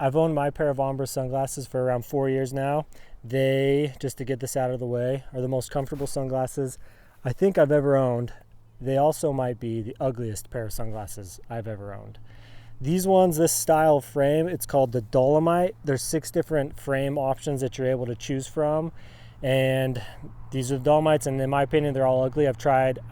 I've owned my pair of Ombraz sunglasses for around 4 years now. They, just to get this out of the way, are the most comfortable sunglasses I think I've ever owned. They also might be the ugliest pair of sunglasses I've ever owned. These ones, this style of frame, it's called the Dolomite. There's 6 different frame options that you're able to choose from. And these are the Dolomites, and in my opinion, they're all ugly. I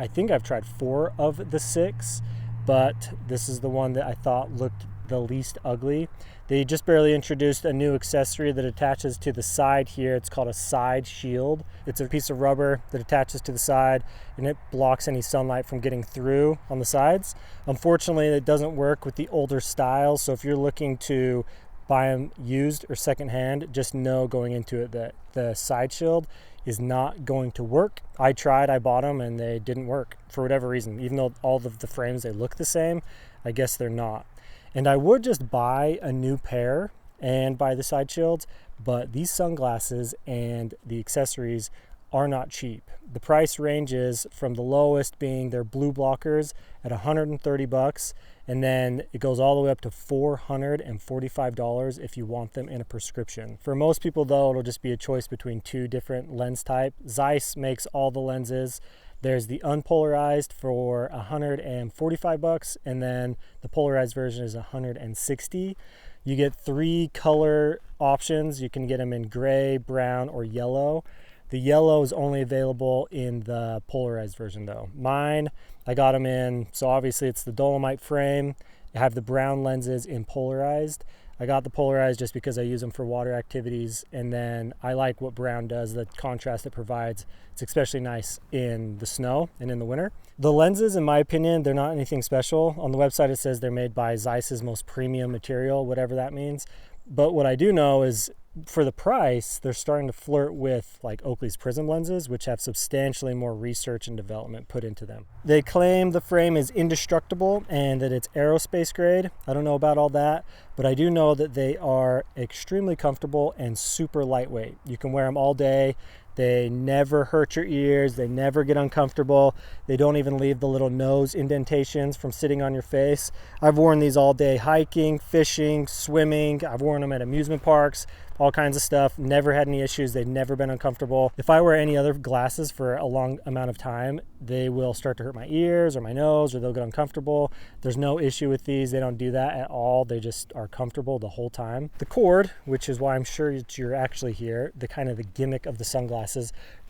think I've tried 4 of the 6, but this is the one that I thought looked the least ugly. They just barely introduced a new accessory that attaches to the side here. It's called a side shield. It's a piece of rubber that attaches to the side, and it blocks any sunlight from getting through on the sides. Unfortunately, it doesn't work with the older styles, so if you're looking to buy them used or secondhand, just know going into it that the side shield is not going to work. I tried, I bought them, and they didn't work for whatever reason. Even though all of the frames, they look the same, I guess they're not. And I would just buy a new pair and buy the side shields, but these sunglasses and the accessories are not cheap. The price ranges from the lowest being their blue blockers at $130, and then it goes all the way up to $445 if you want them in a prescription. For most people though, it'll just be a choice between 2 different lens types. Zeiss makes all the lenses. There's the unpolarized for $145, and then the polarized version is $160. You get 3 color options. You can get them in gray, brown, or yellow. The yellow is only available in the polarized version though. Mine, I got them in, so obviously it's the Dolomite frame. I have the brown lenses in polarized. I got the polarized just because I use them for water activities, and then I like what brown does, the contrast it provides. It's especially nice in the snow and in the winter. The lenses, in my opinion, they're not anything special. On the website it says they're made by Zeiss's most premium material, whatever that means. But what I do know is for the price, they're starting to flirt with like Oakley's Prism lenses, which have substantially more research and development put into them. They claim the frame is indestructible and that it's aerospace grade. I don't know about all that, but I do know that they are extremely comfortable and super lightweight. You can wear them all day. They never hurt your ears. They never get uncomfortable. They don't even leave the little nose indentations from sitting on your face. I've worn these all day hiking, fishing, swimming. I've worn them at amusement parks, all kinds of stuff. Never had any issues. They've never been uncomfortable. If I wear any other glasses for a long amount of time, they will start to hurt my ears or my nose, or they'll get uncomfortable. There's no issue with these. They don't do that at all. They just are comfortable the whole time. The cord, which is why I'm sure you're actually here, the kind of the gimmick of the sunglasses,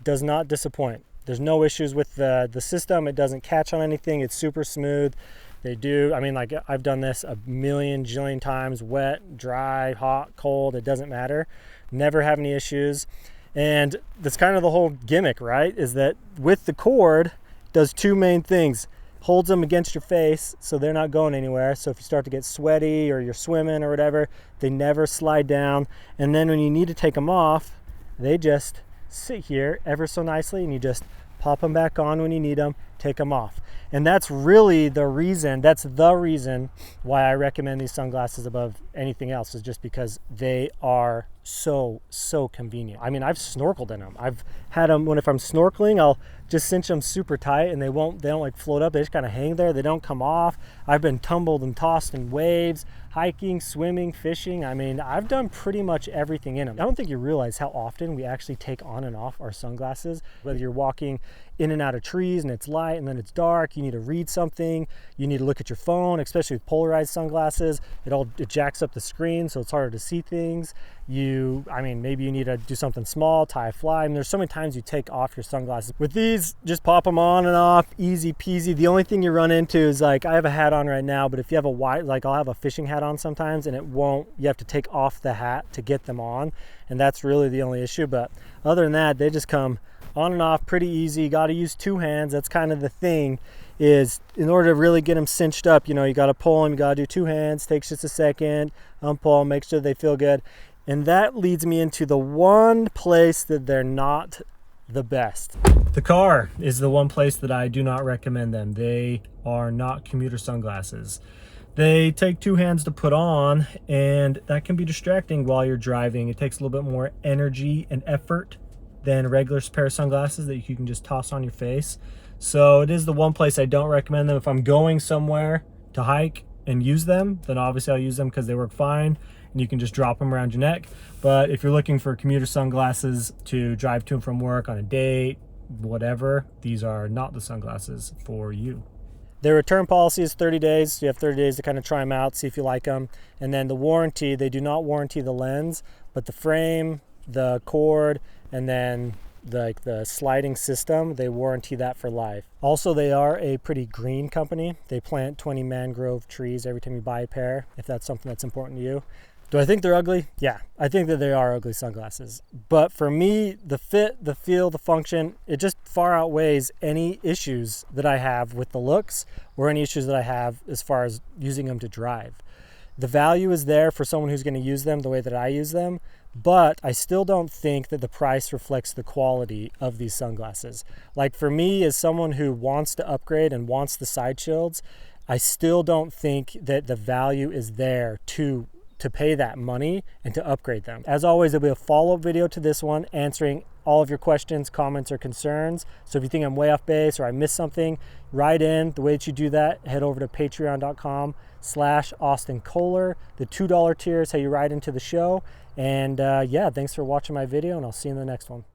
does not disappoint. There's no issues with the system. It doesn't catch on anything. It's super smooth. They do, I mean, like I've done this a million jillion times, wet, dry, hot, cold, it doesn't matter. Never have any issues. And that's kind of the whole gimmick, right? Is that with the cord, it does 2 main things. Holds them against your face so they're not going anywhere. So if you start to get sweaty or you're swimming or whatever, they never slide down. And then when you need to take them off, they just sit here ever so nicely, and you just pop them back on when you need them, take them off. And that's really the reason why I recommend these sunglasses above anything else, is just because they are so convenient. I mean, I've snorkeled in them. I've had them if I'm snorkeling, I'll just cinch them super tight and they don't like float up. They just kind of hang there. They don't come off. I've been tumbled and tossed in waves, hiking, swimming, fishing. I mean, I've done pretty much everything in them. I don't think you realize how often we actually take on and off our sunglasses, whether you're walking in and out of trees and it's light and then it's dark, you need to read something, you need to look at your phone, especially with polarized sunglasses. It jacks up the screen so it's harder to see things. Maybe you need to do something small, tie a fly. I mean, there's so many times you take off your sunglasses. With these, just pop them on and off, easy peasy. The only thing you run into is, like, I have a hat on right now, but if you have I'll have a fishing hat on sometimes, and you have to take off the hat to get them on, and that's really the only issue. But other than that, they just come on and off pretty easy. You got to use 2 hands. That's kind of the thing, is in order to really get them cinched up, you got to pull them, you got to do 2 hands. Takes just a second, unpull, make sure they feel good. And that leads me into the one place that they're not the best. The car is the one place that I do not recommend them. They are not commuter sunglasses. They take 2 hands to put on, and that can be distracting while you're driving. It takes a little bit more energy and effort than a regular pair of sunglasses that you can just toss on your face. So it is the one place I don't recommend them. If I'm going somewhere to hike and use them, then obviously I'll use them because they work fine. and you can just drop them around your neck. But if you're looking for commuter sunglasses to drive to and from work, on a date, whatever, these are not the sunglasses for you. Their return policy is 30 days. So you have 30 days to kind of try them out, see if you like them. And then the warranty, they do not warranty the lens, but the frame, the cord, and then the sliding system, they warranty that for life. Also, they are a pretty green company. They plant 20 mangrove trees every time you buy a pair, if that's something that's important to you. Do I think they're ugly? Yeah, I think that they are ugly sunglasses. But for me, the fit, the feel, the function, it just far outweighs any issues that I have with the looks or any issues that I have as far as using them to drive. The value is there for someone who's going to use them the way that I use them, but I still don't think that the price reflects the quality of these sunglasses. Like for me, as someone who wants to upgrade and wants the side shields, I still don't think that the value is there to pay that money and to upgrade them. As always, there'll be a follow-up video to this one answering all of your questions, comments, or concerns. So if you think I'm way off base or I missed something, write in. The way that you do that, head over to patreon.com/Austin Kohler. The $2 tier is how you write into the show. And yeah, thanks for watching my video, and I'll see you in the next one.